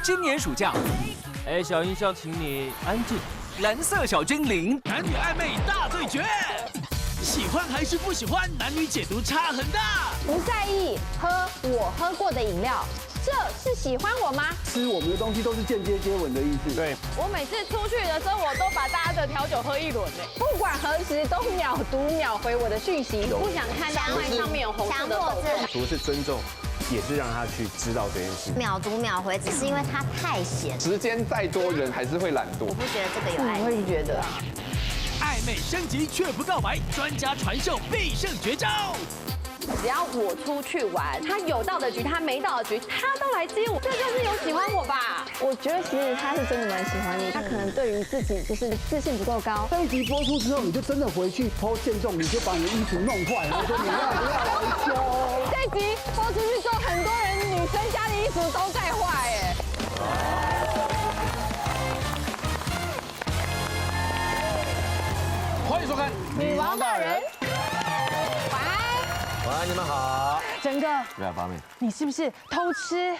今年暑假，小印象，请你安静。蓝色小精灵，男女暧昧大对决，喜欢还是不喜欢，男女解读差很大。不在意喝我喝过的饮料，这是喜欢我吗？吃我们的东西都是间接接吻的意思。对，我每次出去的时候，我都把大家的调酒喝一轮呢，不管何时都秒读秒回我的讯息，不想看到因为上面有红色的豆子。不是尊重，也是让他去知道这件事。秒读秒回，只是因为他太闲。时间再多，人还是会懒惰。我不觉得这个有爱。我也觉得。暧昧升级却不告白，专家传授必胜绝招。只要我出去玩，他有到的局，他没到的局，他都来接我，这就是有喜欢我吧？我觉得其实他是真的蛮喜欢你，他可能对于自己就是自信不够高。这一集播出之后，你就真的回去抛见众，你就把你的衣服弄坏，然后说你要不要来修？这一集播出去之后，很多人女生家的衣服都在坏哎。欢迎收看《女王大人》。晚安，你们好。真哥，对啊，八妹，你是不是偷吃？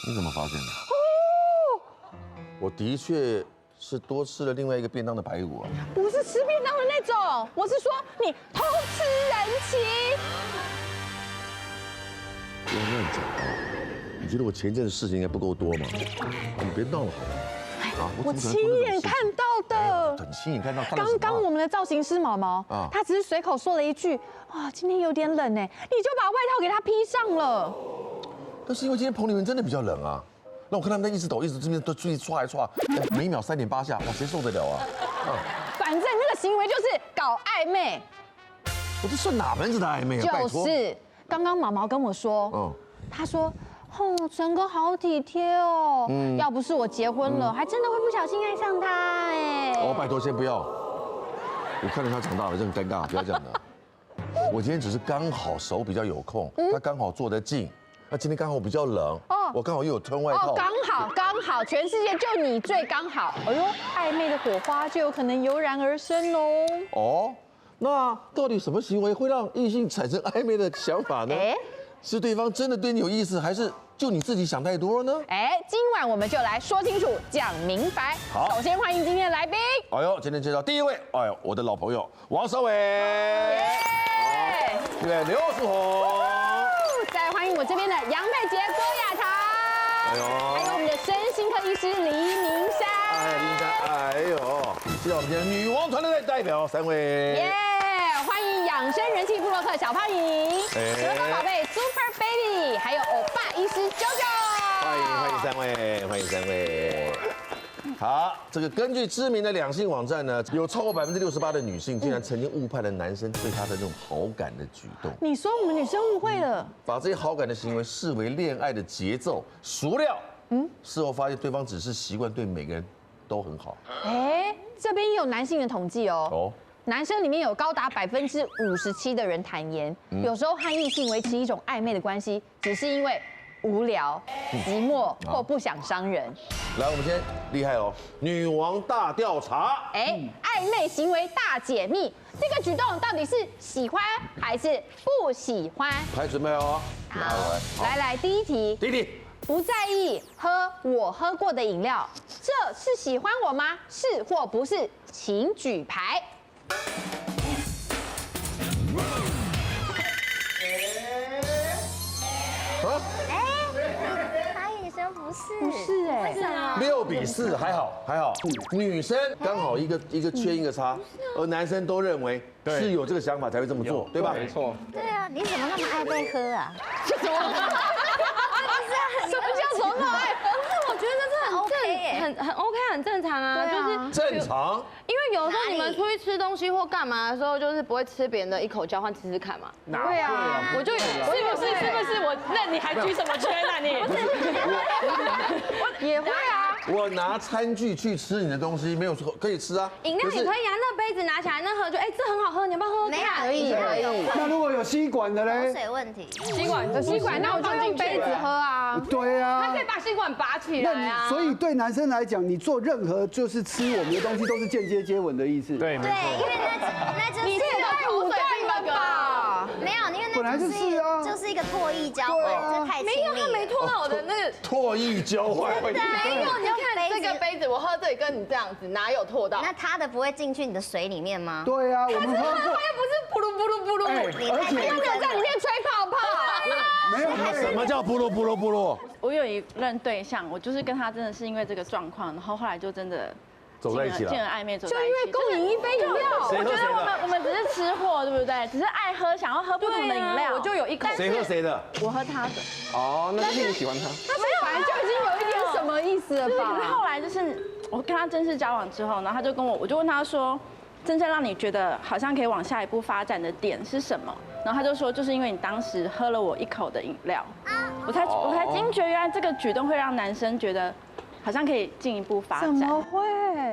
你怎么发现的？我的确是多吃了另外一个便当的排骨啊。不是吃便当的那种，我是说你偷吃人情。不要乱讲啊！你觉得我前阵的事情应该不够多吗？你别闹了好吗？啊，我亲眼看到的。很亲眼看到。刚刚我们的造型师毛毛，他只是随口说了一句：“哇，今天有点冷哎，你就把外套给他披上了。”但是因为今天棚里面真的比较冷啊，那我看他们在一直抖，一直这边都注意刷来刷，每秒3.8下，哇，谁受得了啊？反正那个行为就是搞暧昧。我这算哪门子的暧昧啊？就是刚刚毛毛跟我说，他说。哦，陈哥好体贴哦，要不是我结婚了，还真的会不小心爱上他哎。哦，拜托先不要，我看着他长大了，就很尴尬，不要这样的。我今天只是刚好手比较有空，他刚好坐得近，那今天刚好比较冷，我刚好又有穿外套，刚好，全世界就你最刚好。哎呦，暧昧的火花就有可能油然而生哦。哦，那到底什么行为会让异性产生暧昧的想法呢？是对方真的对你有意思，还是就你自己想太多了呢？今晚我们就来说清楚、讲明白。好，首先欢迎今天的来宾。哎呦，今天介绍第一位，哎呦，我的老朋友王韶伟。对，刘淑红。再欢迎我这边的杨佩杰、郭雅棠。哎呦，还有我们的身心科医师黎明山。黎明山，哎呦，介绍我们今天女王团队的代表3位。欢迎养生人气部落客小胖颖，德国宝贝 Super Baby， 还有欧巴医师JoJo。欢迎3位。好，这个根据知名的两性网站呢，有超过68%的女性竟然曾经误判了男生对她的那种好感的举动。你说我们女生误会了，把这些好感的行为视为恋爱的节奏，孰料，事后发现对方只是习惯对每个人都很好。这边也有男性的统计哦。男生里面有高达57%的人坦言，有时候和异性维持一种暧昧的关系，只是因为无聊、寂寞或不想伤人。来，我们先厉害哦，女王大调查。暧昧行为大解密，这个举动到底是喜欢还是不喜欢？开始准备哦。好，来，第一题。不在意喝我喝过的饮料，这是喜欢我吗？是或不是？请举牌。答应女生不是，不是为什么？6比4，还好，女生刚好一个缺一个差，而男生都认为是有这个想法才会这么做，对吧？没错。对啊，你怎么那么爱被喝啊？什么叫什么爱喝？不是，我觉得这很 OK， 很 OK， 很正常啊，就是正常。因为有时候你们出去吃东西或干嘛的时候，就是不会吃别人的一口交换吃吃看嘛。对啊，我就是不是我，那你还举什么圈啊你？也会啊。我拿餐具去吃你的东西，没有说可以吃啊。饮料也可以啊，那杯子拿起来那喝就这很好喝，你要不要喝喝看？可以。那如果有吸管的嘞？口水问题。吸管，那我就用杯子喝啊。对啊。他可以把吸管拔起来啊。所以对男生来讲，你做任何就是吃我们的东西，都是间接接吻的意思。对，没错。因为那就是你这也太武断了吧？没有，因为那本来就是啊，就是一个唾液交换，这太亲密了。他没拖到我的那个唾液交换。没有，你看这个杯子，我喝这里跟你这样子，哪有拖到？那他的不会进去你的水里面吗？对啊，我们喝过。他又不是噗噜噗噜噗噜，而且他没有在里面吹泡泡。没有，什么叫部落部落部落？我有一任对象，我就是跟他真的是因为这个状况，然后后来就真的走在一起了，进了暧昧，走在一起。就因为共饮一杯饮料，我觉得我们只是吃货，对不对？只是爱喝，想要喝不同的饮料。我就有一口，谁喝谁的？我喝他的。哦，那是你喜欢他？他本来就已经有一点什么意思了吧？可是后来就是我跟他正式交往之后，然后他就跟我就问他说，真正让你觉得好像可以往下一步发展的点是什么？然后他就说，就是因为你当时喝了我一口的饮料，我才惊觉原来这个举动会让男生觉得好像可以进一步发展。怎么会？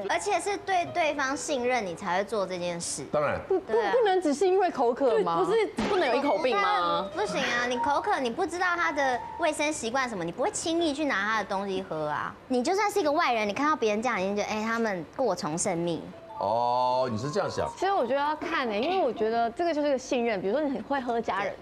而且是对对方信任你才会做这件事。当然，不能只是因为口渴吗？不是不能有一口病吗？不行啊，你口渴，你不知道他的卫生习惯什么，你不会轻易去拿他的东西喝啊。你就算是一个外人，你看到别人这样，你就觉得他们过从甚密。哦，你是这样想？其实我觉得要看因为我觉得这个就是个信任。比如说你很会喝家人的，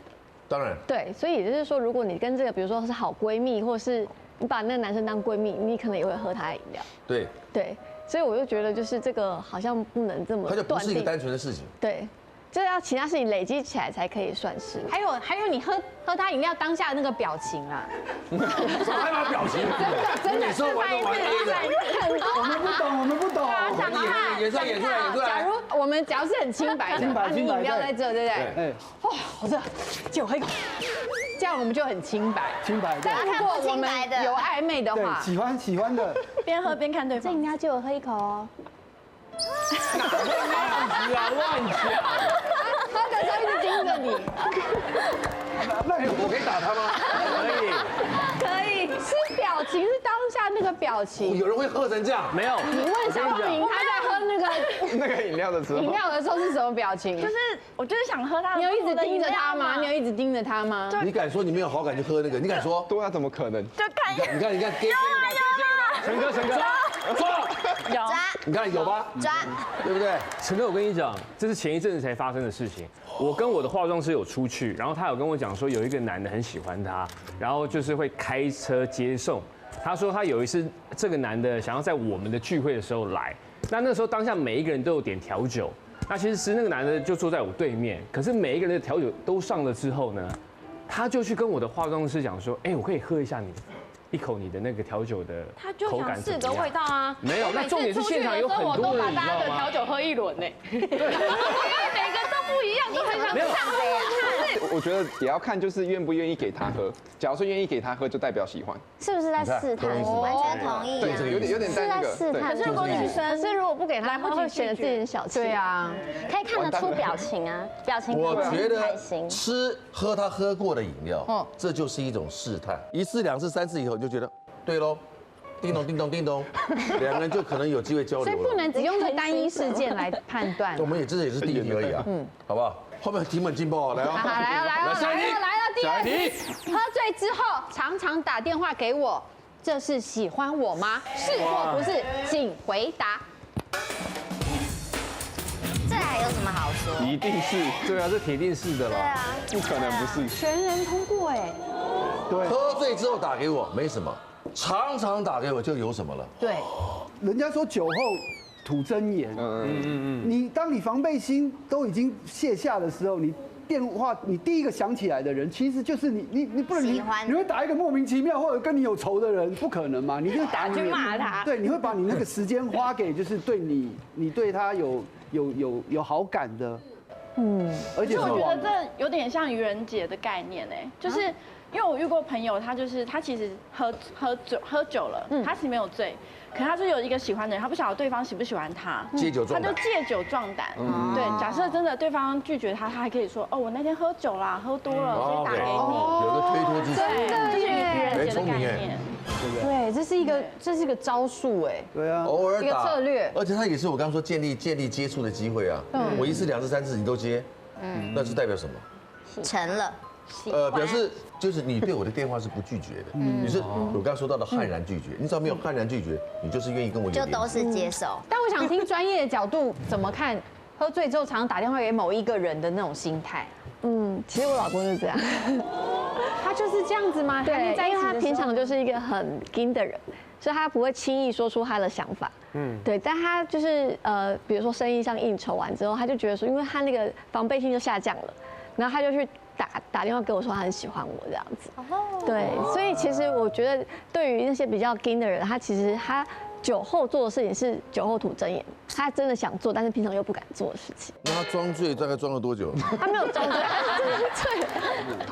当然，对，所以也就是说，如果你跟这个比如说是好闺蜜，或是你把那个男生当闺蜜，你可能也会喝他的饮料。对，对，所以我就觉得就是这个好像不能这么它就不是一个断定。单纯的事情。对，这要其他事情累积起来才可以算是。还有你喝他饮料当下的那个表情啊，还把表情，真的每次玩都玩 A 的，我们不懂，我们不懂。演出来。假如是很清白的，你饮料在这，对不对？哎，哇，好热，借我喝一口，这样我们就很清白。清白的。但如果我们有暧昧的对，话，喜欢的，边喝边看对方。这饮料借我喝一口哦。乱讲！喝的时候一直盯着你。那我可以打他吗？可以。是表情，是当下那个表情。有人会喝成这样？没有。你问小凤莹，她在喝那个饮料的时候，饮料的时候是什么表情？就是我就是想喝他的。你有一直盯着他吗？你有一直盯着他吗？你敢说你没有好感就喝那个？你敢说？对啊，怎么可能？就看你看，陈哥，抓！有。你看有吧？抓，对不对？陈哥，我跟你讲，这是前一阵子才发生的事情。我跟我的化妆师有出去，然后他有跟我讲说，有一个男的很喜欢他，然后就是会开车接送。他说他有一次这个男的想要在我们的聚会的时候来，那时候当下每一个人都有点调酒，那其实那个男的就坐在我对面，可是每一个人的调酒都上了之后呢，他就去跟我的化妆师讲说，我可以喝一口你的那个调酒的口感怎么样？试个味道啊。没有，那重点是现场有很多人，你知道吗？我都把大家的调酒喝一轮呢。因为每个都不一样，都很想尝试。我觉得也要看就是愿不愿意给他喝。假如说愿意给他喝，就代表喜欢。是不是在试探？完全同意。对，有点在那个。是在试探。可是如果女生，可是如果不给他，来不及显得自己很小气。对啊，可以看得出表情啊，表情我觉得开心。喝他喝过的饮料，这就是一种试探。1次、2次、3次以后，你就觉得对喽，叮咚叮咚叮咚，两个人就可能有机会交流了。所以不能只用这单一事件来判断。我们也是第一题而已啊，好不好？后面题目很劲爆啊，来哦，来了，第二题。喝醉之后常常打电话给我，这是喜欢我吗？是或不是？请回答。这还有什么好说？一定是。对啊，这铁定是的了。对啊，不可能不是。全人通过对。喝醉之后打给我没什么，常常打给我就有什么了。对。人家说酒后吐真言。你当你防备心都已经卸下的时候，你电话你第一个想起来的人，其实就是你不能你会打一个莫名其妙或者跟你有仇的人，不可能嘛？你就打去骂他。对，你会把你那个时间花给就是对你对他有好感的。而且我觉得这有点像愚人节的概念就是因为我遇过朋友，他其实喝酒了，他其实没有醉。可他就有一个喜欢的人，他不晓得对方喜不喜欢他，借酒壮胆，他就借酒壮胆。对，假设真的对方拒绝他，他还可以说，我那天喝酒啦，喝多了，所以打给你。有一个推脱之对，这是愚人节的概念。对，这是一个招数对啊，偶尔打一个策略，而且他也是我刚刚说建立接触的机会啊。我1次、2次、3次你都接，那是代表什么？成了。表示就是你对我的电话是不拒绝的，你是我刚刚说到的悍然拒绝，你只要没有悍然拒绝，你就是愿意跟我有联系，就都是接受。但我想听专业的角度怎么看喝醉之后常常打电话给某一个人的那种心态。其实我老公是这样，他就是这样子吗？对，因为他平常就就是一个很硬的人，所以他不会轻易说出他的想法。对，但他就是比如说生意上应酬完之后，他就觉得说，因为他那个防备心就下降了，然后他就去打电话跟我说他很喜欢我这样子。对，所以其实我觉得对于那些比较硬的人，他其实他酒后做的事情是酒后吐真言，他真的想做，但是平常又不敢做的事情。那他装醉大概装了多久？他没有装醉，他真的是醉。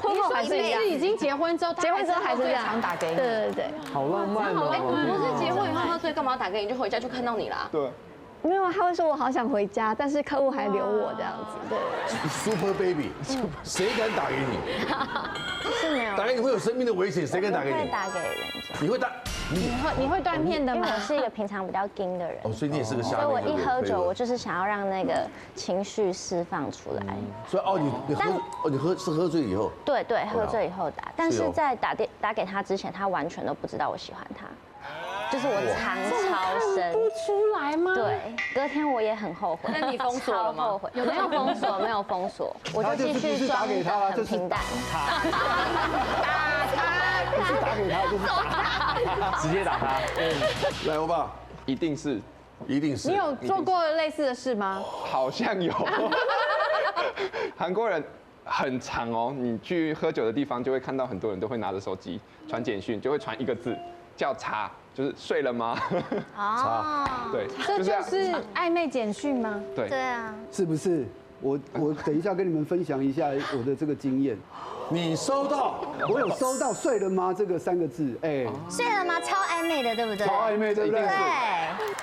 婚后还是一样，已经结婚之后，还是这样常打给你。对，好浪漫哦。不是结婚以后喝醉干嘛打给你，就回家就看到你啦。对。没有，他会说我好想回家，但是客户还留我这样子。对 ，Super Baby， 谁敢打给你？是没有打给你会有生命的危险，谁敢打给你？会打给人家。你会打？你会断片的吗？因为我是一个平常比较硬的人。哦，所以你也是个瞎。所以我一喝酒，我就是想要让那个情绪释放出来。所以你喝醉以后？对，喝醉以后打，但是在打给他之前，他完全都不知道我喜欢他。就是我藏超深，不出来吗？对，隔天我也很后悔。那你封锁了吗？后悔，没有封锁，没有封锁，我就继续装的很平淡。不是打给他，就是打他，直接打他。来，欧巴，一定是。你有做过类似的事吗？好像有。韩国人很常哦，你去喝酒的地方就会看到很多人都会拿着手机传简讯，就会传一个字叫“茶”。就是睡了吗？哦，对，这就是暧昧简讯吗？对，对啊，是不是？我等一下跟你们分享一下我的这个经验。你收到？我有收到“睡了吗”这个3个字，哎，睡了吗？超暧昧的，对不对？超暧昧，对不对？对。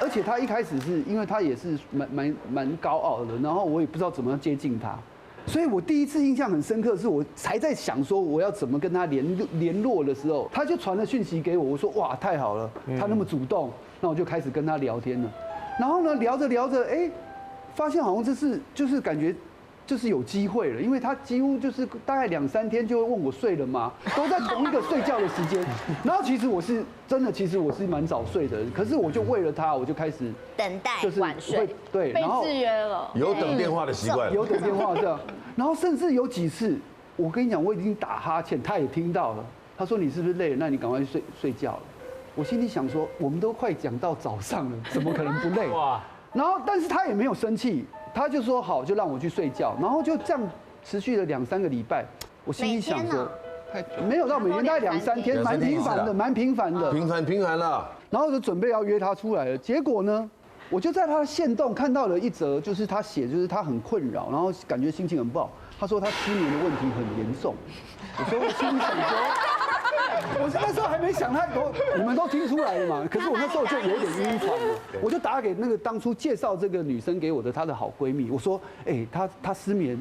而且他一开始是因为他也是蛮高傲的，然后我也不知道怎么接近他。所以我第一次印象很深刻，是我才在想说我要怎么跟他联络的时候，他就传了讯息给我，我说哇太好了，他那么主动，那我就开始跟他聊天了。然后呢聊着，哎，发现好像就是感觉就是有机会了，因为他几乎就是大概2、3天就会问我睡了吗？都在同一个睡觉的时间。然后其实我是蛮早睡的，可是我就为了他，我就开始等待就是晚睡，对，被制约了，有等电话的习惯，有等电话这样。然后甚至有几次，我跟你讲，我已经打哈欠，他也听到了。他说你是不是累了？那你赶快睡觉了。我心里想说，我们都快讲到早上了，怎么可能不累？哇！然后但是他也没有生气，他就说好，就让我去睡觉。然后就这样持续了2、3个礼拜。我心里想说，没有到每天，大概2、3天，蛮频繁的，频繁了。然后就准备要约他出来了，结果呢？我就在他的限动看到了一则，就是他写，就是他很困扰，然后感觉心情很不好。他说他失眠的问题很严重。我心里想说，我那时候还没想太多，你们都听出来了嘛。可是我那时候就有点晕船了，我就打给那个当初介绍这个女生给我的她的好闺蜜，我说，哎，她失眠，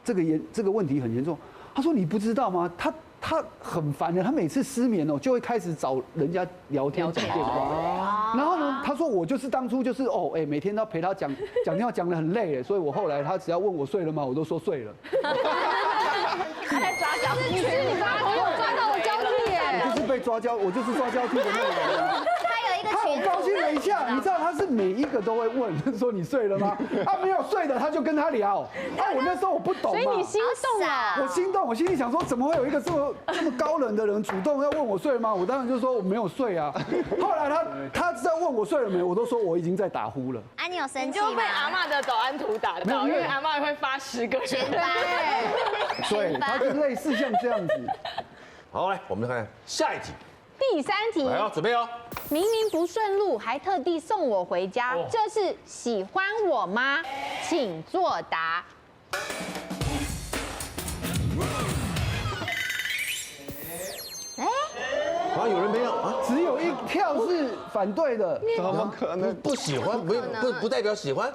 这个问题很严重。她说你不知道吗？他很烦的，他每次失眠哦，就会开始找人家聊天讲电话。然后呢，他说我就是当初就是每天都要陪他讲电话，讲得很累，所以我后来他只要问我睡了吗，我都说睡了。他在抓交替，你把朋友抓到我交替耶！我就是被抓交，我就是抓交替的那个人。他很高兴了一下，你知道他是每一个都会问，说你睡了吗？他没有睡的，他就跟他聊。我那时候我不懂嘛，所以你心动了。我心动，我心里想说，怎么会有一个这么高冷的人主动要问我睡了吗？我当然就说我没有睡啊。后来他在问我睡了没，我都说我已经在打呼了。啊，你有生气吗？就被阿嬷的早安图打到，因为阿嬷会发10个全班。对，他就类似像这样子。好，来，我们看下一题。第3题，来哦，准备哦。明明不顺路，还特地送我回家，这是喜欢我吗？请作答。啊，有人没有啊？只有1票是反对的，怎么可能？不喜欢，不代表喜欢。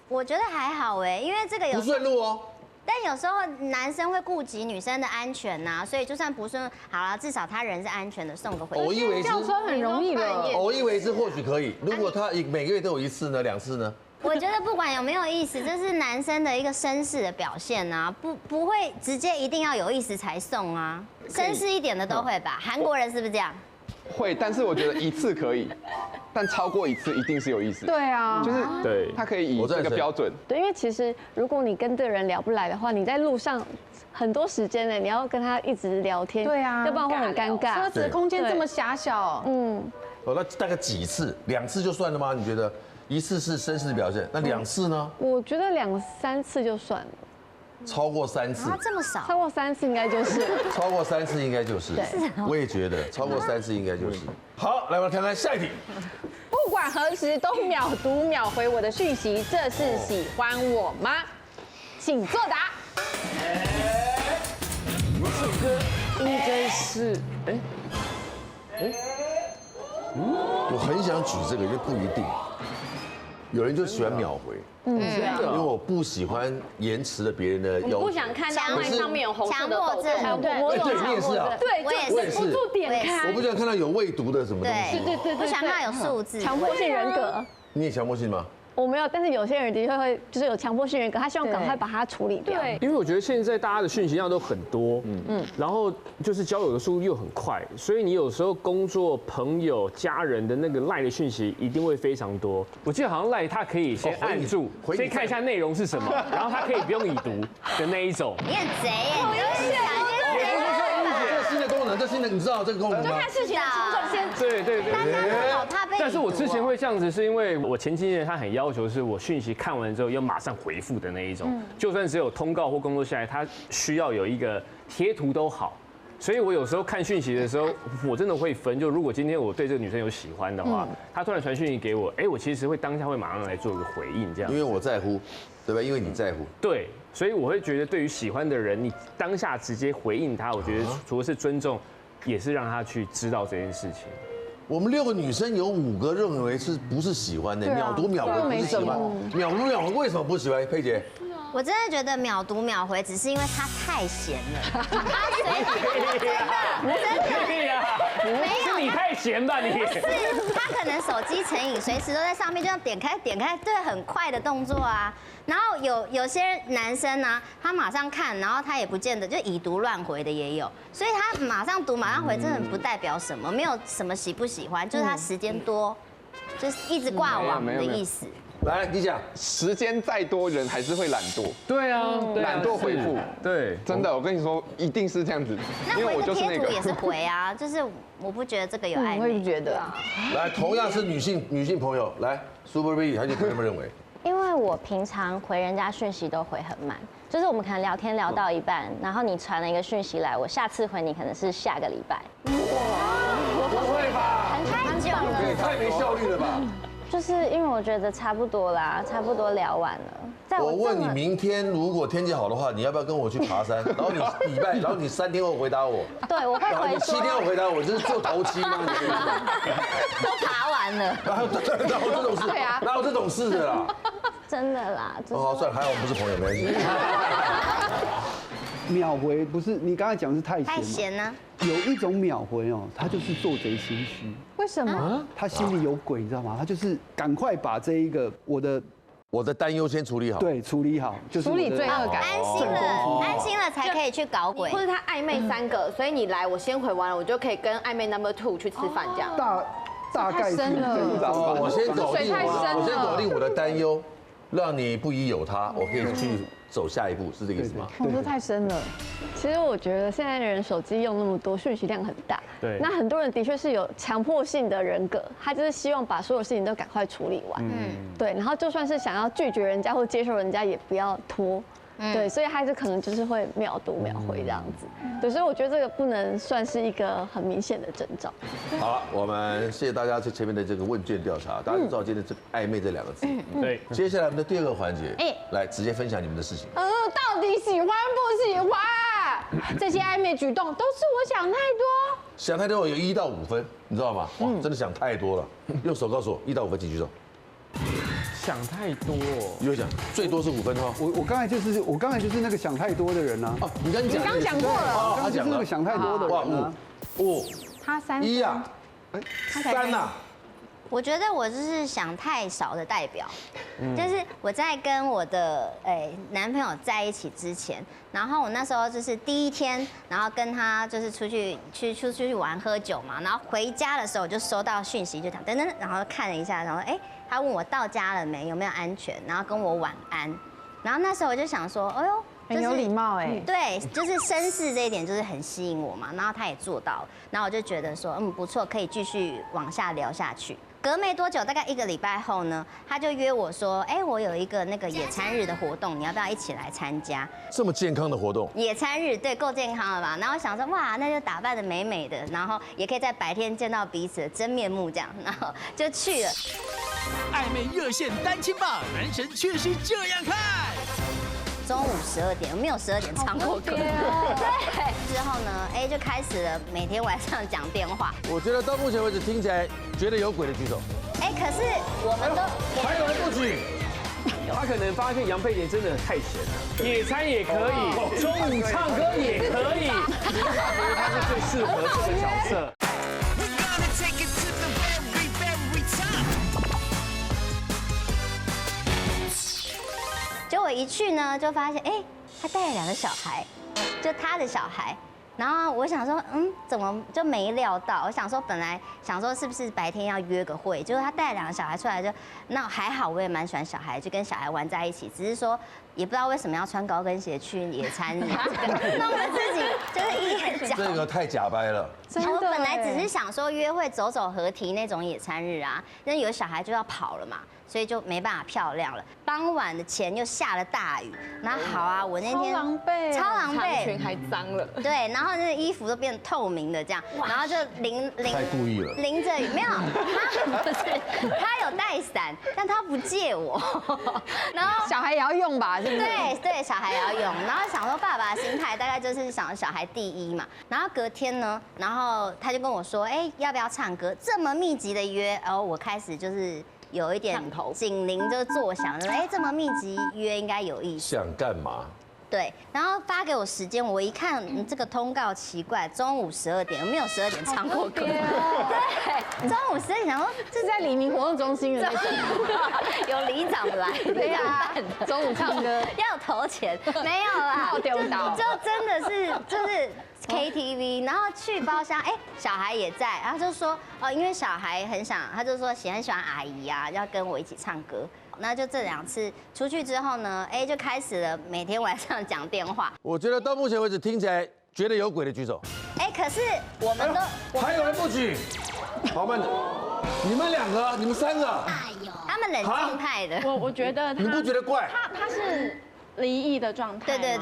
我觉得还好哎，因为这个有不顺路哦。但有时候男生会顾及女生的安全呐，所以就算不顺，好了，至少他人是安全的，送个回家。偶一为之，轿车很容易了。偶一为之或许可以，如果他每个月都有1次呢，2次呢？我觉得不管有没有意思，这是男生的一个绅士的表现啊，不会直接一定要有意思才送啊，绅士一点的都会吧？韩国人是不是这样？会，但是我觉得1次可以。但超过1次一定是有意思。对啊，就是对，他可以以这个标准。对，因为其实如果你跟这个人聊不来的话，你在路上很多时间呢，你要跟他一直聊天，对啊，要不然会很尴尬。车子的空间这么狭小，那大概几次？2次就算了吗？你觉得1次是绅士的表现，那2次呢？我觉得2、3次就算了。超过3次，这么少？超过3次应该就是。超过3次应该就是。对，我也觉得超过3次应该就是。好，来，我们看看下一题。不管何时都秒读秒回我的讯息，这是喜欢我吗？请作答。这首歌应该是，我很想举这个，就不一定。有人就喜欢秒回，因为我不喜欢延迟了别人的要求。不想看到那上面有红色的抖动，对，你也是啊，对，我也是，不住点开。我不想看到有未读的什么东西。对，不想看到有数字。强迫性人格，你也强迫性吗？我没有，但是有些人的确会，就是有强迫性人格，他希望赶快把它处理掉。因为我觉得现在大家的讯息量都很多，然后就是交友的速度又很快，所以你有时候工作、朋友、家人的那个赖的讯息一定会非常多。我记得好像赖它可以先按住，先看一下内容是什么，然后它可以不用已读的那一种。你很贼耶！新的功能，这新的你知道这个功能吗？就看事情的轻重先。对。好怕被。但是我之前会这样子，是因为我前经纪人他很要求是我讯息看完之后要马上回复的那一种，就算只有通告或工作下来，他需要有一个贴图都好。所以我有时候看讯息的时候，我真的会分，就如果今天我对这个女生有喜欢的话，她突然传讯息给我，我其实会当下会马上来做一个回应，这样。因为我在乎，对吧？因为你在乎。对。所以我会觉得，对于喜欢的人，你当下直接回应他，我觉得除了是尊重，也是让他去知道这件事情。我们6个女生有5个认为是不是喜欢的，秒读秒回不是喜欢，秒读秒回为什么不喜欢？佩姐，我真的觉得秒读秒回，只是因为他太闲了，他随真的，没有，是你太闲吧你？是他可能手机成瘾，随时都在上面，就像点开，对，很快的动作啊。然后有些男生呢，他马上看，然后他也不见得就已读乱回的也有，所以他马上读马上回，真的不代表什么，没有什么喜不喜欢，就是他时间多，就是一直挂网的意思。来，你讲，时间再多，人还是会懒惰。对啊，懒惰回复，对，真的，我跟你说，一定是这样子。那回复贴图也是回啊，就是我不觉得这个有暧昧，我也不觉得啊。来，同样是女性朋友，来 ，Super B， 还是你们认为？因为我平常回人家讯息都回很慢，就是我们可能聊天聊到一半，然后你传了一个讯息来，我下次回你可能是下个礼拜。不会吧？太久了，也太没效率了吧？就是因为我觉得差不多啦，差不多聊完了。我问你，明天如果天气好的话，你要不要跟我去爬山？然后你然后你3天后回答我。对，我会回说。你7天后回答我，这是做头七吗？都爬完了。哪有这种事？对啊，哪有这种事的啦？真的啦。好，算了，还好我们不是朋友，没关系。秒回不是你刚才讲是太闲，太闲呢。有一种秒回哦，他就是做贼心虚。为什么？他心里有鬼，你知道吗？他就是赶快把这一个我的担忧先处理好。对，处理好，就是处理罪恶感，安心了才可以去搞鬼。或者他暧昧3个，所以你来我先回完了，我就可以跟暧昧 No.2 去吃饭这样。大概是这样。我先搞定我的担忧，让你不疑有他，我可以去走下一步，是这个意思吗？这太深了。其实我觉得现在的人手机用那么多，讯息量很大。对。那很多人的确是有强迫性的人格，他就是希望把所有事情都赶快处理完。对。然后就算是想要拒绝人家或接受人家，也不要拖。对，所以他就可能就是会秒读秒回这样子。对，所以我觉得这个不能算是一个很明显的征兆。好了，我们谢谢大家在前面的这个问卷调查，大家就知道今天这暧昧这2个字。对，接下来我们的第2个环节，来直接分享你们的事情。到底喜欢不喜欢？这些暧昧举动都是我想太多。想太多有1到5分，你知道吗？哇，真的想太多了。用手告诉我，1到5分，请举手。想太多，你就想最多是5分哈。我刚才就是那个想太多的人啊。哦，你刚讲过了，他讲那个想太多的人啊。他3分。1啊，3啊，我觉得我就是想太少的代表，就是我在跟我的男朋友在一起之前，然后我那时候就是第一天，然后跟他就是出去玩喝酒嘛，然后回家的时候我就收到讯息，就讲等等，然后看了一下，然后他问我到家了没，有没有安全，然后跟我晚安，然后那时候我就想说，哎呦。很有礼貌对，就是绅士这一点就是很吸引我嘛，然后他也做到了，然后我就觉得说，不错，可以继续往下聊下去。隔没多久，大概1个礼拜后呢，他就约我说，我有一个那个野餐日的活动，你要不要一起来参加？这么健康的活动，野餐日对，够健康了吧？然后想说，哇，那就打扮得美美的，然后也可以在白天见到彼此的真面目，这样，然后就去了。暧昧热线单亲吧，男神却是这样看。中午12点，没有12点唱过歌。对，之后呢，就开始了每天晚上讲电话。我觉得到目前为止听起来觉得有鬼的举手。可是我们都还有人不举。他可能发现杨佩莲真的太闲了，野餐也可以，中午唱歌也可以，他觉得他是最适合这个角色。结果一去呢，就发现他带了2个小孩，就他的小孩。然后我想说，怎么就没料到？我想说，本来想说是不是白天要约个会，结果他带了2个小孩出来，就那还好，我也蛮喜欢小孩，就跟小孩玩在一起。只是说，也不知道为什么要穿高跟鞋去野餐日，那我们自己就是一眼假。这个太假掰了。我本来只是想说约会走走合体那种野餐日啊，但有小孩就要跑了嘛。所以就没办法漂亮了。傍晚的前又下了大雨，然后好啊，我那天超狼狈，长裙还脏了。对，然后那个衣服都变透明的这样，然后就淋太故意了，淋着雨没有，他有带伞，但他不借我，然后小孩也要用吧，是不是？对，小孩也要用，然后想说爸爸的心态大概就是想小孩第一嘛，然后隔天呢，然后他就跟我说，要不要唱歌？这么密集的约，然后我开始就是。有一点警铃就作响，这么密集约应该有意思。想干嘛？对，然后发给我时间，我一看，这个通告奇怪，中午12点，没有12点唱过歌。对，中午12点，想说这是在黎明活动中心的那种，有里长来，对啊，中午唱歌要投钱，没有啦，丢倒，就真的是就是。KTV， 然后去包厢，小孩也在，然后就说因为小孩很想，他就说很喜欢阿姨啊，要跟我一起唱歌。那就这2次出去之后呢，就开始了每天晚上讲电话。我觉得到目前为止听起来觉得有鬼的举手。可是我们都还有人不举，好们，你们2个，你们3个，他们冷静派的。我觉得你不觉得怪？他是。离异的状态，对，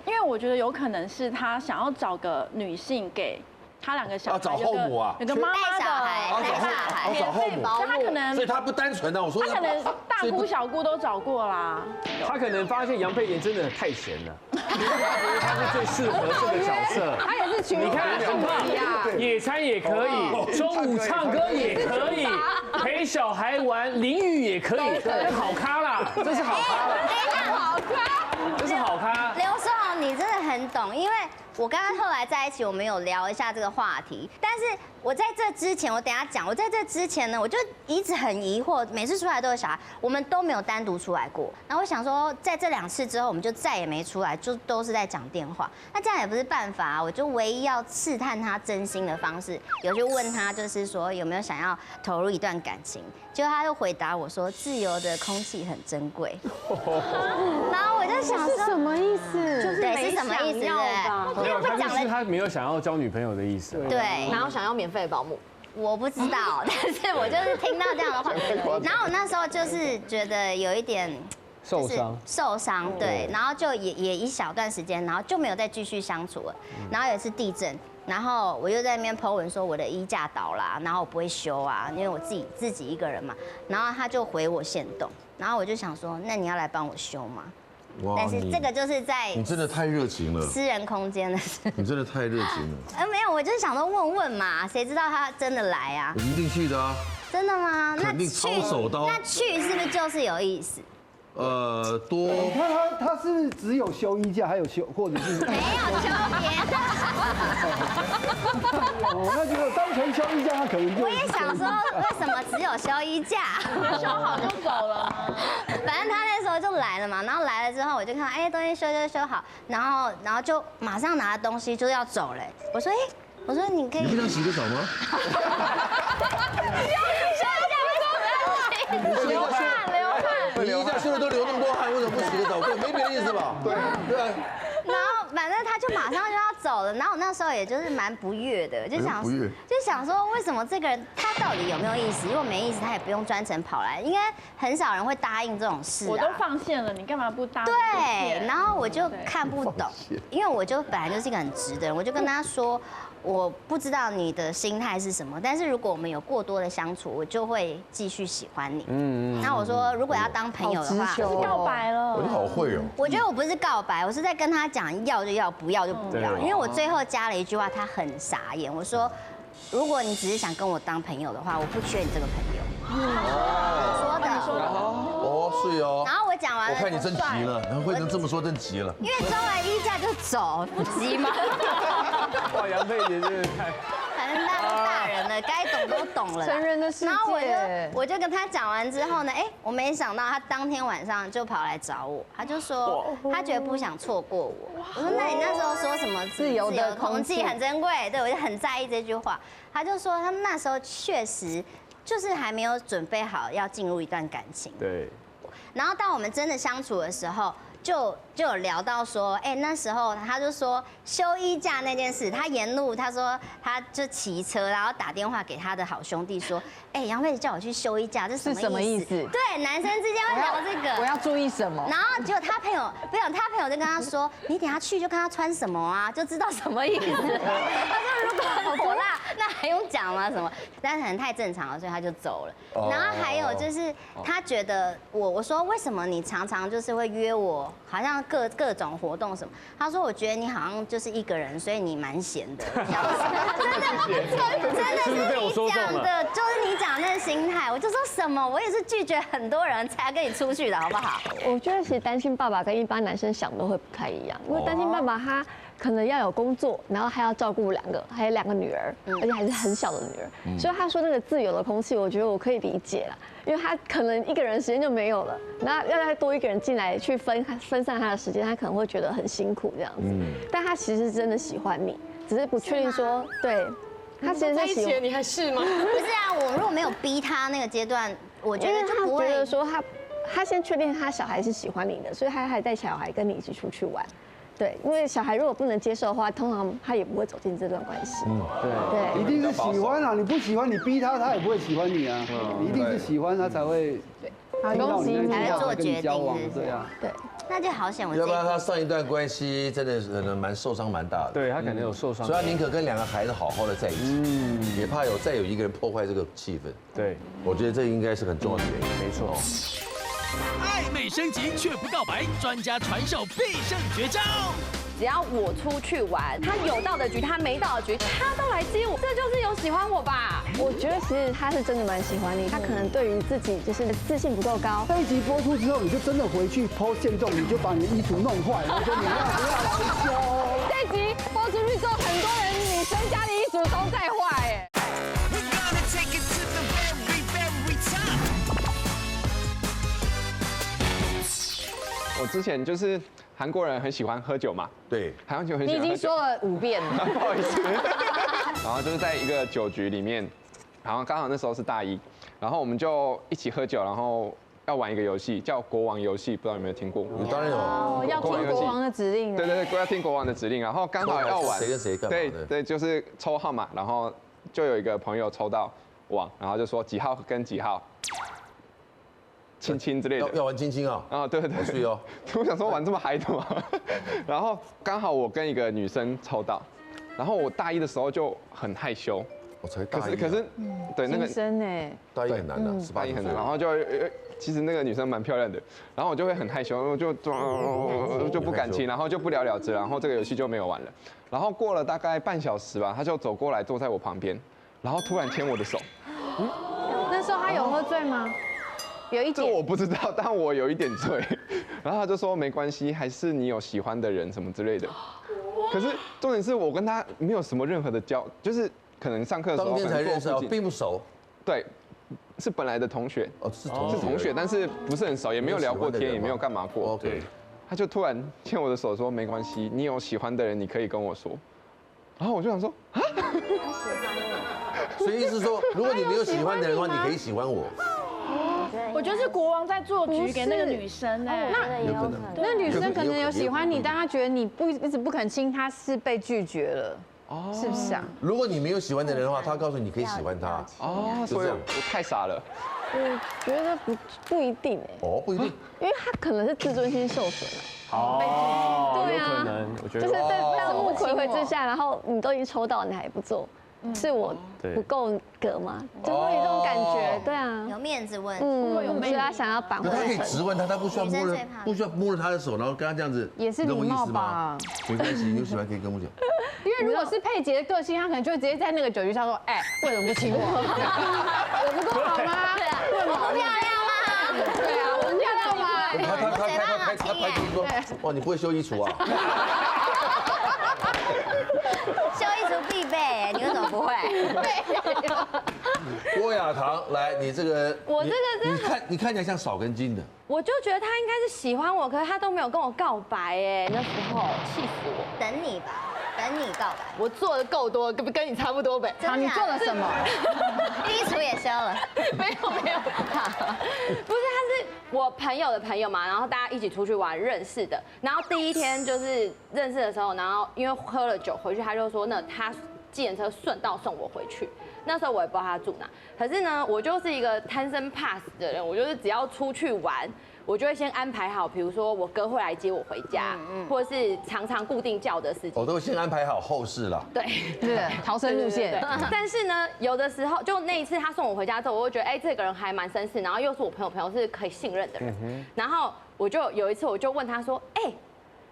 因为我觉得有可能是他想要找个女性给他2个小孩，找后母啊，有个妈妈的，找后母，他可能，所以他不单纯的，我说他可能大姑小姑都找过啦，他可能发现杨佩莲真的太闲了，他觉得他是最适合这个角色，他也是你看很棒，野餐也可以，中午唱歌也可以，陪小孩玩淋雨也可以，这好咖啦，这是好咖了，好咖，这是好咖。刘书豪，你真的很懂，因为我跟他后来在一起，我们有聊一下这个话题，但是我在这之前，我等一下讲，我在这之前呢，我就一直很疑惑，每次出来都有小孩，我们都没有单独出来过。然后我想说，在这2次之后，我们就再也没出来，就都是在讲电话。那这样也不是办法啊，我就唯一要试探他真心的方式，有去问他，就是说有没有想要投入一段感情。结果他就回答我说：“自由的空气很珍贵。”然后我就想说，是什么意思？就是对，是什么意思？没有，他就是他没有想要交女朋友的意思。对，然后想要免费保姆。我不知道，但是我就是听到这样的话，然后我那时候就是觉得有一点受伤，对，然后就也一小段时间，然后就没有再继续相处了。然后有一次地震，然后我又在那边 po 文说我的衣架倒啦，然后我不会修啊，因为我自己一个人嘛。然后他就回我限动，然后我就想说，那你要来帮我修吗？但是这个就是在你真的太热情了，私人空间的事。你真的太热情了。没有，我就是想说问问嘛，谁知道他真的来啊？一定去的啊。真的吗？肯定抄手刀。那去是不是就是有意思？多。他是不是只有休衣假，还有休或者是没有休别的？那如果单纯休衣假，他可能就。我也想说，为什么只有休衣假？修好就走了吗？反正他那时候就来了嘛，然后来了之后，我就看，哎，东西修好，然后就马上拿东西就要走嘞。我说，哎，我说你可以。你不想洗个澡吗？流汗。你一下修了都流那么多汗，为什么不洗个澡？对，没别的意思吧？对。然后反正他就马上就要走了，然后我那时候也就是蛮不悦的，就想说为什么这个人他到底有没有意思？如果没意思，他也不用专程跑来，应该很少人会答应这种事啊。我都放线了，你干嘛不答应？对，然后我就看不懂，因为我就本来就是一个很直的人，我就跟他说。我不知道你的心态是什么，但是如果我们有过多的相处，我就会继续喜欢你。那我说，如果要当朋友的话，是告白了。你好会哦。我觉得我不是告白，我是在跟他讲要就要，不要就不要。因为我最后加了一句话，他很傻眼。我说，如果你只是想跟我当朋友的话，我不缺你这个朋友。说的。哦，是哦。然后我讲完了，我看你真急了，会能这么说真急了。因为装完衣架就走，不急吗？哇，杨佩姐真的太……反正大人了，该懂都懂了。成人的世界。然后我就跟他讲完之后呢，哎，我没想到他当天晚上就跑来找我，他就说他觉得不想错过我。我说那你那时候说什么自由的空气很珍贵？对，我就很在意这句话。他就说他们那时候确实就是还没有准备好要进入一段感情。对。然后当我们真的相处的时候。就有聊到说，哎，那时候他就说休衣假那件事，他沿路他说他就骑车，然后打电话给他的好兄弟说，哎，杨佩叫我去休衣假，这是什么意思？对，男生之间会聊这个，我要注意什么？然后结果他朋友就跟他说，你等下去就看他穿什么啊，就知道什么意思。他说如果很火辣，那还用讲吗？什么？但可能太正常了，所以他就走了。然后还有就是他觉得我说为什么你常常就是会约我？好像各种活动什么，他说我觉得你好像就是一个人，所以你蛮闲的。真的是你讲的，就是你讲的那个心态。我就说什么，我也是拒绝很多人才跟你出去的，好不好？我觉得其实单亲爸爸跟一般男生想的会不太一样，因为单亲爸爸他可能要有工作，然后还要照顾还有2个女儿，而且还是很小的女儿，所以他说那个自由的空气，我觉得我可以理解啦。因为他可能一个人时间就没有了，那要再多一个人进来去分散他的时间，他可能会觉得很辛苦这样子。但他其实真的喜欢你，只是不确定说，对，他其实是喜欢你还是吗？不是啊，我如果没有逼他那个阶段，我觉得就不会。觉得说他先确定他小孩是喜欢你的，所以他还带小孩跟你一起出去玩。对，因为小孩如果不能接受的话，通常他也不会走进这段关系。对，一定是喜欢啊！你不喜欢，你逼他，他也不会喜欢你啊。你一定是喜欢他才会，恭喜才会做决定，对啊。对，那就好险我。要不然他上一段关系真的可能蛮受伤蛮大的。对他可能有受伤，所以他宁可跟2个孩子好好的在一起，也怕再有一个人破坏这个气氛。对，我觉得这应该是很重要的原因。没错。暧昧升级却不告白，专家传授必胜绝招。只要我出去玩，他有到的局，他没到的局，他都来接我，这就是有喜欢我吧？我觉得其实他是真的蛮喜欢你，他可能对于自己就是自信不够高。这一集播出之后，你就真的回去 po 限动，你就把你的衣服弄坏了，我说你要不要来修？这一集播出去之后，很多人女生家的衣服都在坏哎。我之前就是韩国人很喜欢喝酒嘛，对，韩国人很喜欢喝酒。你已经说了5遍了，不好意思。然后就是在一个酒局里面，然后刚好那时候是大一，然后我们就一起喝酒，然后要玩一个游戏叫国王游戏，不知道有没有听过？当然有，要听国王的指令。对，要听国王的指令，然后刚好要玩谁跟谁干嘛？对，就是抽号码，然后就有一个朋友抽到王，然后就说几号跟几号。亲亲之类的，要玩亲亲啊！啊，对，是哦。我想说玩这么嗨的嘛，然后刚好我跟一个女生抽到，然后我大一的时候就很害羞，我才大一，可是，对那个新生哎，大一很难的，18岁很难，然后就其实那个女生蛮漂亮的，然后我就会很害羞，我就不敢亲，然后就不了了之，然后这个游戏就没有玩了。然后过了大概半小时吧，他就走过来坐在我旁边，然后突然牵我的手。那时候他有喝醉吗？有一点，这我不知道，但我有一点醉。然后他就说没关系，还是你有喜欢的人什么之类的。可是重点是我跟他没有什么任何的就是可能上课的时候当天才认识，并不熟。对，是本来的同学，是同学，但是不是很熟，也没有聊过天，也没有干嘛过。OK。他就突然牵我的手说没关系，你有喜欢的人你可以跟我说。然后我就想说啊，所以意思说，如果你没有喜欢的人的话，你可以喜欢我。我觉得是国王在做局给那个女生哎，有可能。那女生可能有喜欢你，但她觉得你一直不肯亲，她是被拒绝了。是不是啊？如果你没有喜欢的人的话，他告诉你可以喜欢他。所以我太傻了。我觉得不一定哎。不一定，因为他可能是自尊心受损了。对啊，有可能，我觉得就是在众目睽睽之下，然后你都已经抽到，你还不做，是我不够格吗？就会有这种感觉，对啊，有面子问题，所以他想要扳回来。他可以质问他，他不需要摸了他的手，然后跟他这样子，也是礼貌吧？没关系，你有喜欢可以跟我讲。因为如果是佩杰的个性，他可能就会直接在那个酒局上说：“哎，为什么不亲我？我不够好吗？我不漂亮吗？对啊，我很漂亮吗？”他拍桌说：“哇，你不会修衣橱啊？”修衣橱必备，你为什么不会？郭亚堂，来，你这个，我这个你看起来像少根筋的。我就觉得他应该是喜欢我，可是他都没有跟我告白哎，那时候气死我。等你吧，等你告白。我做的够多，跟你差不多呗。好，你做了什么？衣橱也修了。没有，不是，他是我朋友的朋友嘛，然后大家一起出去玩认识的。然后第一天就是认识的时候，然后因为喝了酒回去，他就说那他计程车顺道送我回去。那时候我也不知道他住哪，可是呢，我就是一个贪生怕死的人，我就是只要出去玩，我就会先安排好，比如说我哥会来接我回家，或者是常常固定叫的司机，我都会先安排好后事了。对，逃生路线。但是呢，有的时候就那一次他送我回家之后，我会觉得这个人还蛮绅士，然后又是我朋友是可以信任的人，然后我就有一次我就问他说，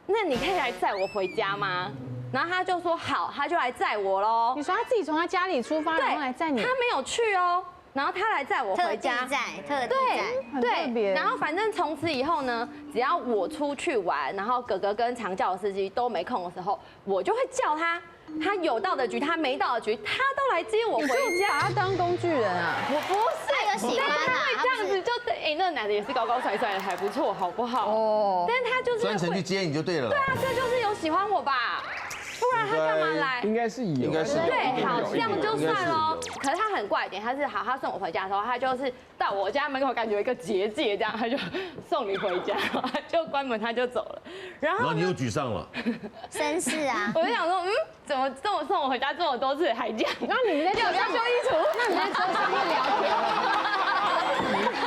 那你可以来载我回家吗？然后他就说好，他就来载我喽。你说他自己从他家里出发，然后来载你？他没有去哦，然后他来载我回家，特地载，对，然后反正从此以后呢，只要我出去玩，然后哥哥跟常叫的司机都没空的时候，我就会叫他。他有到的局，他没到的局，他都来接我回家。你就把他当工具人啊？我不是，他有喜欢他会这样子，就那个男的也是高高帅帅的，还不错，好不好？哦。但是他就是专程去接你就对了。对啊，这就是有喜欢我吧？不然他干嘛来？应该是有，应该是对，好像就算喽。可是他很怪一点，他是好，他送我回家的时候，他就是到我家门口，感觉有一个结界这样，他就送你回家，他就关门他就走了。然后你又沮丧了，绅士啊！我就想说，怎么这么送我回家这么多次还这样？那你们在车上修衣橱？那你在车上会聊天吗？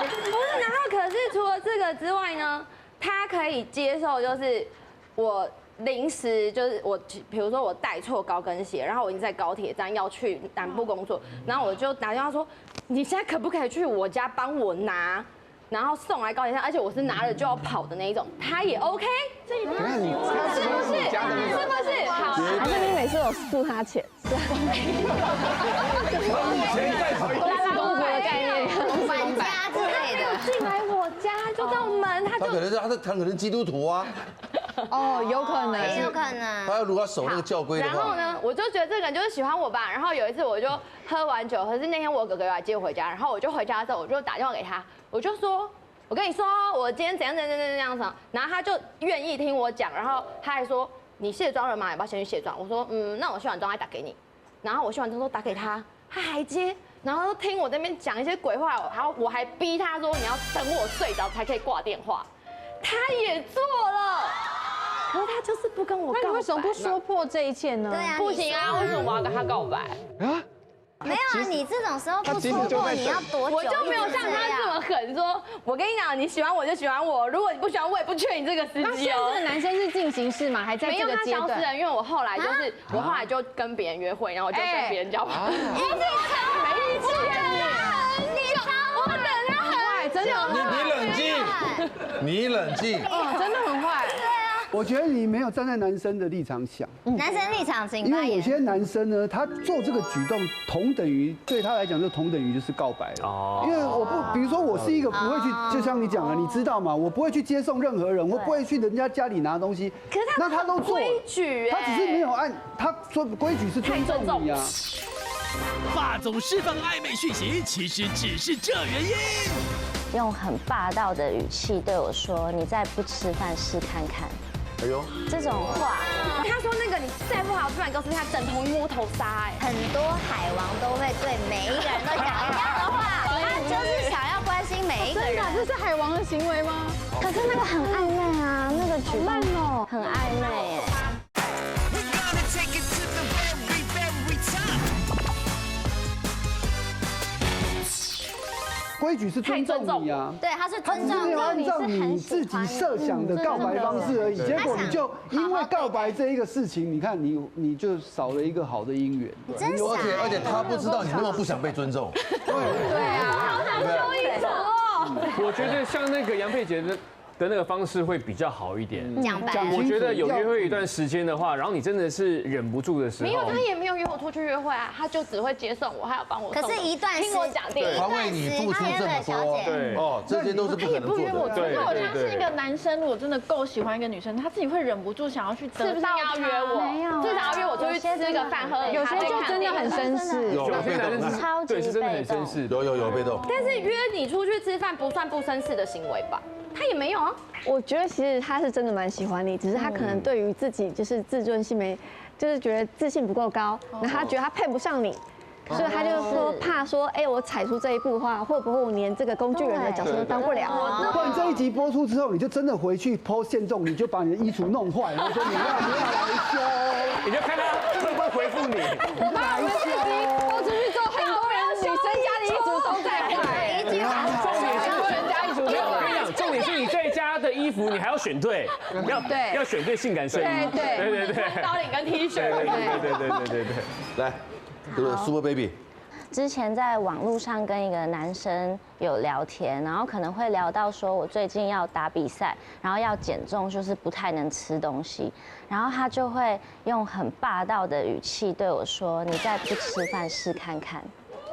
不是，然后可是除了这个之外呢，他可以接受就是我。临时就是我，比如说我带错高跟鞋，然后我已经在高铁站要去南部工作，然后我就打电话说，你现在可不可以去我家帮我拿，然后送来高铁站，而且我是拿了就要跑的那一种，他也 OK， 是不是？好，还是你每次有付他钱？是啊。拉拉公主的概念，管家之类的，进来我家就到门，他可能基督徒啊。哦，有可能，也有可能。他如果要守那个教规的话，然后呢，我就觉得这个人就是喜欢我吧。然后有一次我就喝完酒，可是那天我哥哥来接我回家，然后我就回家之后，我就打电话给他，我就说，我跟你说，我今天怎样，然后他就愿意听我讲，然后他还说，你卸妆了吗？要不要先去卸妆？我说，那我卸完妆再打给你。然后我卸完妆都打给他，他还接，然后听我这边讲一些鬼话，然后我还逼他说，你要等我睡着才可以挂电话，他也做了。可是他就是不跟我告白，那你为什么不说破这一切呢？对啊，不行啊，为什么我要跟他告白啊？没有啊，你这种时候不戳破，你要多久？我就没有像他这么狠，说我跟你讲，你喜欢我就喜欢我，如果你不喜欢我也不缺你这个司机哦。这个男生是进行式嘛，还在这个阶段？没有，他消失了，因为我后来就是我后来就跟别人约会，然后我就跟别人交往。你超没义气啊！你超我等他很坏，真的。你冷静，你冷静。真的很坏。对啊。我觉得你没有站在男生的立场想。男生立场请因发言。为有些男生呢，他做这个举动，同等于对他来讲就同等于就是告白了。哦。因为我不，比如说我是一个不会去，就像你讲的，你知道吗？我不会去接送任何人，我不会去人家家里拿东西。可是那他都做规矩，他只是没有按他说规矩是尊重你啊。霸总释放暧昧讯息，其实只是这原因。用很霸道的语气对我说：“你再不吃饭试看看。”哎呦，这种话，他说那个你再不好吃饭，给我吃看，等同于摸头杀。哎，很多海王都会对每一个人都讲一样的话，他就是想要关心每一个人。真的，这是海王的行为吗？可是那个很暧昧啊，那个举动哦，很暧昧哎。规矩是尊重你啊，对，他是尊重你，按照你自己设想的告白方式而已。结果你就因为告白这一个事情，你看你就少了一个好的姻缘。而且他不知道你那么不想被尊重。对啊，好想收一手哦。我觉得像那个杨佩杰的那个方式会比较好一点。讲白了，我觉得有约会一段时间的话，然后你真的是忍不住的时候，没有，他也没有约我出去约会啊，他就只会接送我，还要帮我送。可是一段时听我讲电影，他为你付出这么多，对哦，这些都是不可能做的。可是我相信一个男生如果真的够喜欢一个女生，他自己会忍不住想要去得到她。是不是要约我？没有，至少要约我出去吃个饭喝。有些就真的很绅士，有些男生超级对是真的很绅士，有被动。但是约你出去吃饭不算不绅士的行为吧？他也没有啊。我觉得其实他是真的蛮喜欢你，只是他可能对于自己就是自尊心没，就是觉得自信不够高，然后他觉得他配不上你，所以他就说怕说，哎，我踩出这一步的话，会不会我连这个工具人的角色都当不了？不然这一集播出之后，你就真的回去 PO 限动，你就把你的衣橱弄坏，然后说你要来修，你就看他会不会回复你。我怕我们这集播出去之后，很多人女生家的衣橱都在坏。重点是你在家的衣服，你还要选对，要选对性感睡衣，对，高领跟 T 恤，对。来，这个 Super Baby，之前在网络上跟一个男生有聊天，然后可能会聊到说我最近要打比赛，然后要减重，就是不太能吃东西，然后他就会用很霸道的语气对我说：“你再不吃饭试看看。”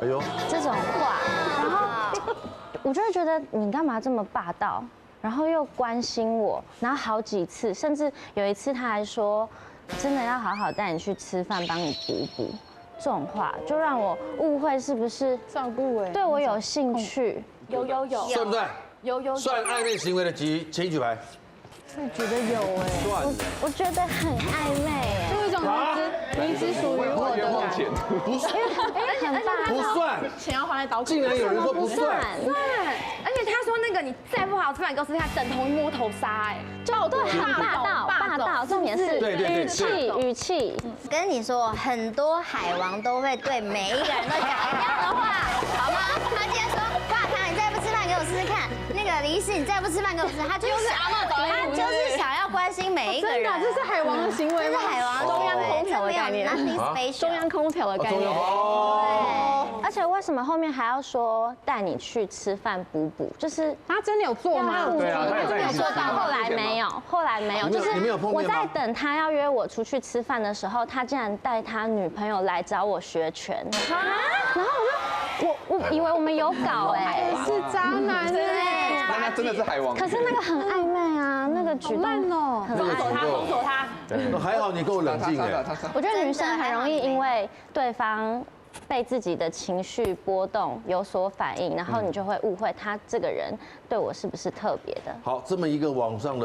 哎呦，这种话，然后我就会觉得你干嘛这么霸道？然后又关心我，然后好几次，甚至有一次他还说，真的要好好带你去吃饭，帮你补补。这种话就让我误会是不是照顾对我有兴趣？有，算不算？有算暧昧行为的请举牌。我觉得有哎，我觉得很暧昧哎，就一种你只属于我的感觉。不算，不算，钱要花在刀口。竟然有人说不算，而且他说那个你再不好吃饭，给我吃，他等同于摸头杀，哎，就对，很霸道，重点是语气。跟你说，很多海王都会对每一个人都讲一样的话，好吗？他今天说爸他你再不吃饭给我试试看，那个李氏你再不吃饭给我吃，他就是想要关心每一个人。真的，这是海王的行为吗？这是海王中央空调的概念，中央空调的概念。对，而且为什么后面还要说带你去吃饭补补？就是他真的有做吗？对啊，他没有做到，后来没有，就是我在等他要约我出去吃饭的时候，他竟然带他女朋友来找我学拳，然后我以为我们有搞哎，是渣男哎，那真的是海王。可是那个很暧昧啊，那个举动哦，封锁他。还好你够冷静哎。我觉得女生很容易因为对方被自己的情绪波动有所反应，然后你就会误会他这个人对我是不是特别的。好，这么一个网络上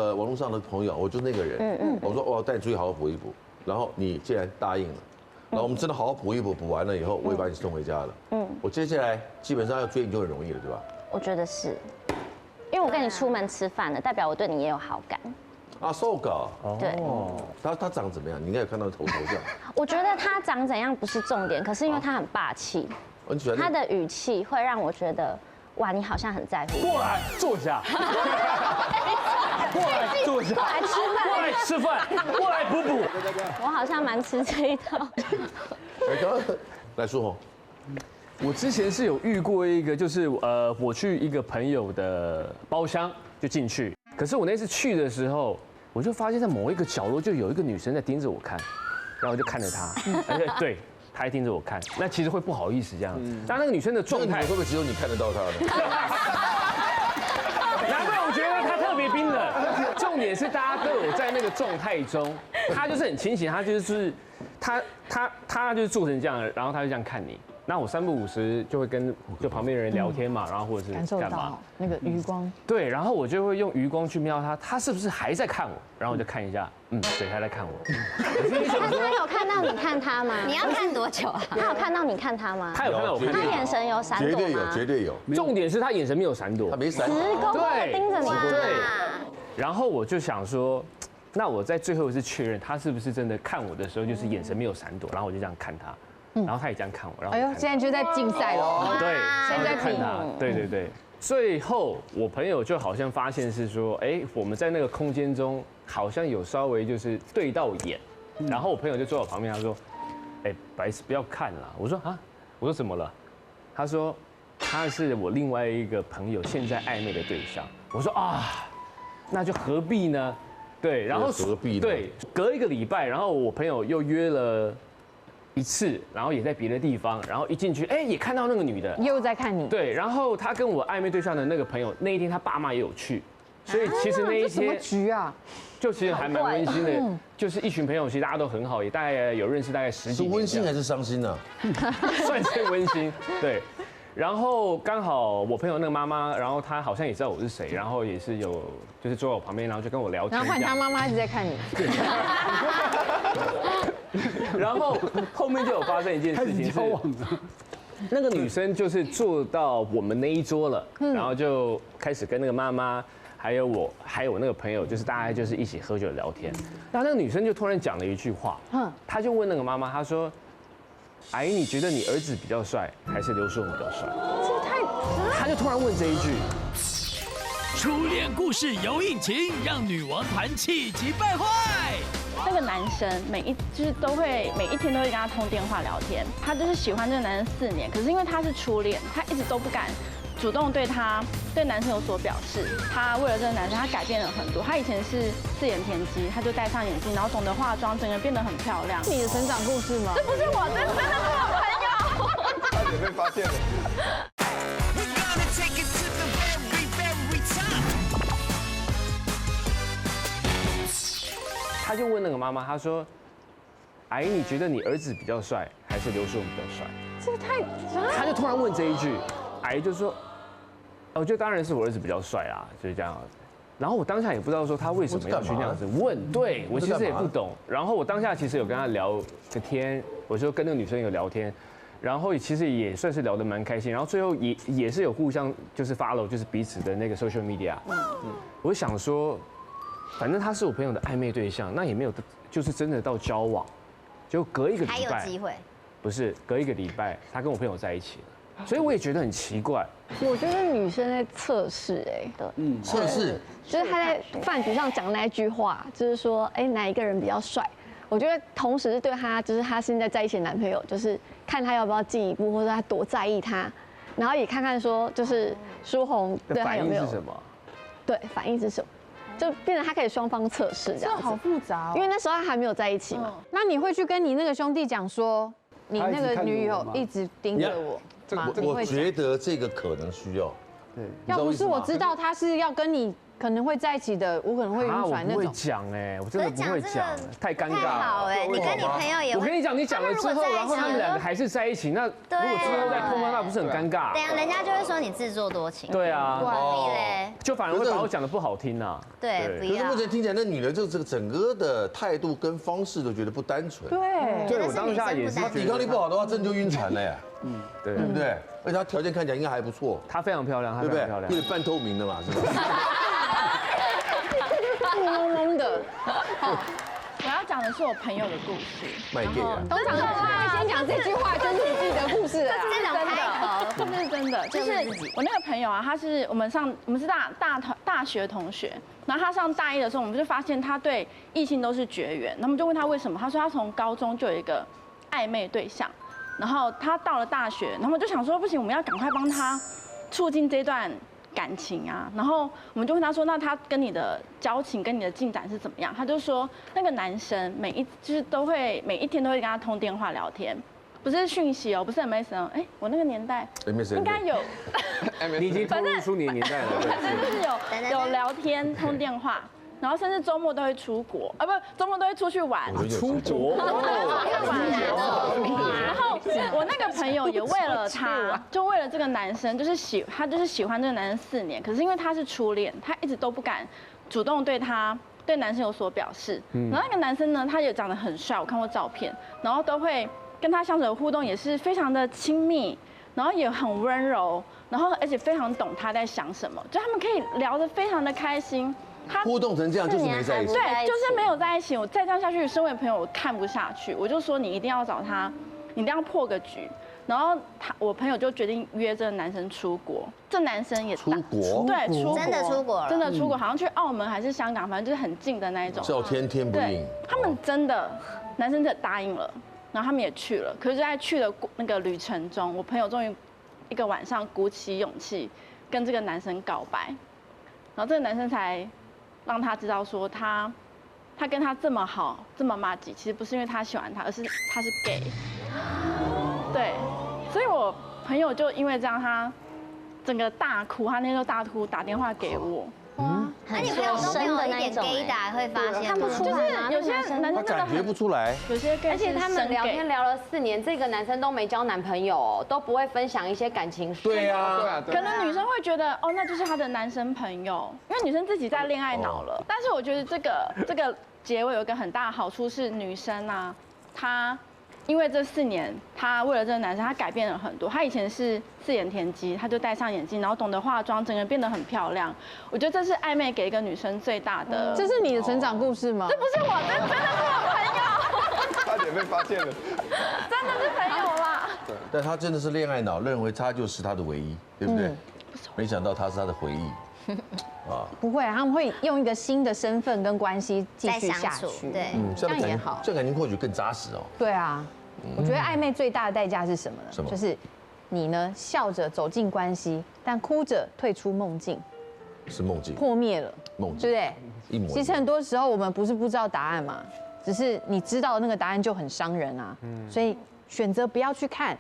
的朋友，我就那个人，我说我带你出去好好补一补，然后你既然答应了，然后我们真的好好补一补，补完了以后我也把你送回家了。我接下来基本上要追你就很容易了，对吧？我觉得是，因为我跟你出门吃饭了，代表我对你也有好感。啊，瘦狗，对，他长怎么样？你应该有看到头像。我觉得他长怎样不是重点，可是因为他很霸气，他的语气会让我觉得，哇，你好像很在乎。过来坐下，过来坐下，过来吃饭，过来吃饭，过来补补。我好像蛮吃这一套。来，苏红。我之前是有遇过一个，就是我去一个朋友的包厢就进去，可是我那次去的时候，我就发现在某一个角落就有一个女生在盯着我看，然后我就看着她，而且对。她还盯着我看，那其实会不好意思这样。但那个女生的状态会不会只有你看得到她呢？难怪我觉得她特别冰冷。重点是大家都有在那个状态中，她就是很清醒，她就是她就是做成这样，然后她就这样看你。那我3不5时就会跟旁边的人聊天嘛，然后或者是感受到那个余光。对，然后我就会用余光去瞄她是不是还在看我，然后我就看一下，对，她在看我。他有看到你看他吗？你要看多久啊？他有看到你看他吗？他有看到我看他眼神有闪躲吗？绝对有，绝对有。重点是他眼神没有闪躲，他没闪躲，直勾勾地盯着你。对。然后我就想说，那我在最后一次确认他是不是真的看我的时候，就是眼神没有闪躲，然后我就这样看他。然后他也这样看我，然后哎呦，现在就在竞赛喽。对，现在看他，对。最后我朋友就好像发现是说，我们在那个空间中好像有稍微就是对到眼，然后我朋友就坐我旁边，他说，白痴不要看了。我说啊，我说怎么了？他说他是我另外一个朋友现在暧昧的对象。我说啊，那就何必呢？对，然后何必呢？对，隔1个礼拜，然后我朋友又约了1次，然后也在别的地方，然后一进去，也看到那个女的又在看你。对，然后他跟我暧昧对象的那个朋友，那一天他爸妈也有去，所以其实那一天什么局啊？就其实还蛮温馨的，就是一群朋友，其实大家都很好，也大概有认识大概10几年。是温馨还是伤心呢？算是温馨，对。然后刚好我朋友那个妈妈，然后她好像也知道我是谁，然后也是有就是坐在我旁边，然后就跟我聊天。然后换他妈妈一直在看你。然后后面就有发生一件事情是，那个女生就是坐到我们那一桌了，然后就开始跟那个妈妈，还有我那个朋友，就是大家就是一起喝酒聊天。然后那个女生就突然讲了一句话，她就问那个妈妈，她说：“阿姨，你觉得你儿子比较帅，还是刘硕比较帅？”这太……她就突然问这一句。初恋故事有隐情，让女王团气急败坏。那个男生每一天都会跟他通电话聊天，他就是喜欢这个男生4年，可是因为他是初恋，他一直都不敢主动对男生有所表示。他为了这个男生，他改变了很多。他以前是4眼田鸡，他就戴上眼镜，然后懂得化妆，整个变得很漂亮。你的成长故事吗？这不是我，这真的是我朋友。他准备发现了。他就问那个妈妈，他说：“阿姨，你觉得你儿子比较帅，还是刘硕比较帅？”这个太……他就突然问这一句，阿姨就说：“我觉得当然是我儿子比较帅啊，就是这样。”然后我当下也不知道说他为什么要去那样子问，对我其实也不懂。然后我当下其实有跟他聊个天，我就跟那个女生有聊天，然后其实也算是聊得蛮开心。然后最后也是有互相就是 follow 就是彼此的那个 social media。我想說反正他是我朋友的暧昧对象，那也没有就是真的到交往，就隔1个礼拜还有机会，不是隔1个礼拜，他跟我朋友在一起了，所以我也觉得很奇怪。我觉得女生在测试，对，测试，就是她在饭局上讲那一句话，就是说，哪一个人比较帅？我觉得同时是对她，就是她现在在一起的男朋友，就是看他要不要进一步，或者他多在意他，然后也看看说，就是舒宏对他有没有反应是什么？对，反应是什么？就变成他可以双方测试这样子，好复杂哦。因为那时候他还没有在一起嘛。那你会去跟你那个兄弟讲说，你那个女友一直盯着我吗？我觉得这个可能需要。对，要不是我知道他是要跟你可能会在一起的，我可能会晕船那种。我不会讲我真的不会讲，太尴尬了。太好你跟你朋友也会。我跟你讲，你讲了之后，然后他们2个还是在一起，那如果之后再碰到，那不是很尴尬？对啊，人家就会说你自作多情。对啊，对，就反而会把我讲的不好听啊。对，可是目前听起来，那女的就这个整个的态度跟方式都觉得不单纯。对，我当下也是。抵抗力不好的话，真的就晕船了呀。对不对？而且她条件看起来应该还不错。她非常漂亮，对不对？漂亮，有点半透明的嘛，是吧？蒙蒙的。我要讲的是我朋友的故事。卖给啊！通常他会先讲这句话，就是你自己的故事啊。这是真的，就是我那个朋友啊，我们是大学同学，然后他上大1的时候，我们就发现他对异性都是绝缘，那我们就问他为什么，他说他从高中就有一个暧昧对象，然后他到了大学，然后我们就想说不行，我们要赶快帮他促进这段感情啊，然后我们就问他说，那他跟你的交情跟你的进展是怎么样？他就说那个男生每一天都会跟他通电话聊天，不是讯息哦，不是 MSN， 哎，我那个年代应该有，你已经透露出你的年代了，反正就是有聊天通电话。然后甚至周末都会出国啊，不，周末都会出去玩。出国。然后我那个朋友也为了他，就为了这个男生，他就是喜欢这个男生4年，可是因为他是初恋，他一直都不敢主动对男生有所表示。然后那个男生呢，他也长得很帅，我看过照片，然后都会跟他相处的互动也是非常的亲密，然后也很温柔，然后而且非常懂他在想什么，就他们可以聊得非常的开心。互动成这样就是没在一起，对，就是没有在一起。我再这样下去，身为朋友我看不下去，我就说你一定要找他，你一定要破个局。然后我朋友就决定约这个男生出国，这男生也出国，对，出国，真的出国了，真的出国，好像去澳门还是香港，反正就是很近的那一种。叫天天不应。他们真的，男生真的答应了，然后他们也去了。可是，在去的那个旅程中，我朋友终于一个晚上鼓起勇气跟这个男生告白，然后这个男生才让他知道说他跟他这么好这么麻吉，其实不是因为他喜欢他，而是他是 gay。对，所以我朋友就因为这样，他整个大哭，他那时候大哭，打电话给我。那你朋友都没有一点 gay 打会发现看不出来吗？有些男生感觉不出来，有些 gay， 而且他们聊天聊了4年，这个男生都没交男朋友哦，都不会分享一些感情事。对啊，可能女生会觉得哦，那就是他的男生朋友，因为女生自己在恋爱脑了。但是我觉得这个结尾有一个很大的好处是，女生啊，她因为这4年，她为了这个男生，她改变了很多。她以前是4眼田鸡，她就戴上眼镜，然后懂得化妆，整个人变得很漂亮。我觉得这是暧昧给一个女生最大的。这是你的成长故事吗？这不是我，这真的是我朋友。差点被发现了，真的是朋友啦。对，但他真的是恋爱脑，认为他就是他的唯一，对不对？没想到他是他的回忆。啊，不会，他们会用一个新的身份跟关系继续下去，对，这样也好。这感情或许更扎实哦。对啊，我觉得暧昧最大的代价是什么呢？什么？就是你呢笑着走进关系，但哭着退出梦境，是梦境破灭了，梦境，对不对？一模。其实很多时候我们不是不知道答案嘛，只是你知道那个答案就很伤人啊。所以选择不要去看，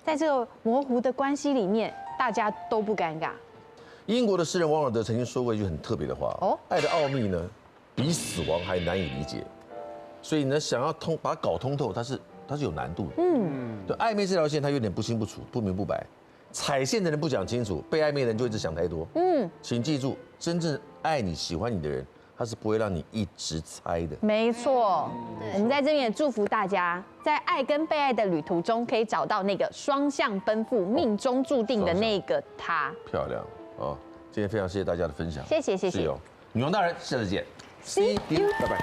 在这个模糊的关系里面，大家都不尴尬。英国的诗人王尔德曾经说过一句很特别的话：哦，爱的奥秘呢，比死亡还难以理解。所以呢，想要把它搞通透，它是有难度的。对，暧昧这条线，它有点不清不楚、不明不白。踩线的人不讲清楚，被暧昧的人就一直想太多。请记住，真正爱你、喜欢你的人，他是不会让你一直猜的。没错，我们在这边也祝福大家，在爱跟被爱的旅途中，可以找到那个双向奔赴、命中注定的那个他。漂亮哦！今天非常谢谢大家的分享，谢谢。是有女王大人，下次见 ，See you， 拜拜。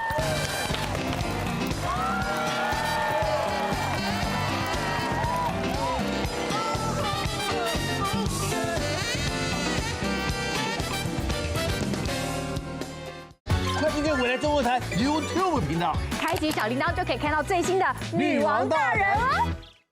快订阅未来中文台 YouTube 频道，开启小铃铛就可以看到最新的女王大人哦。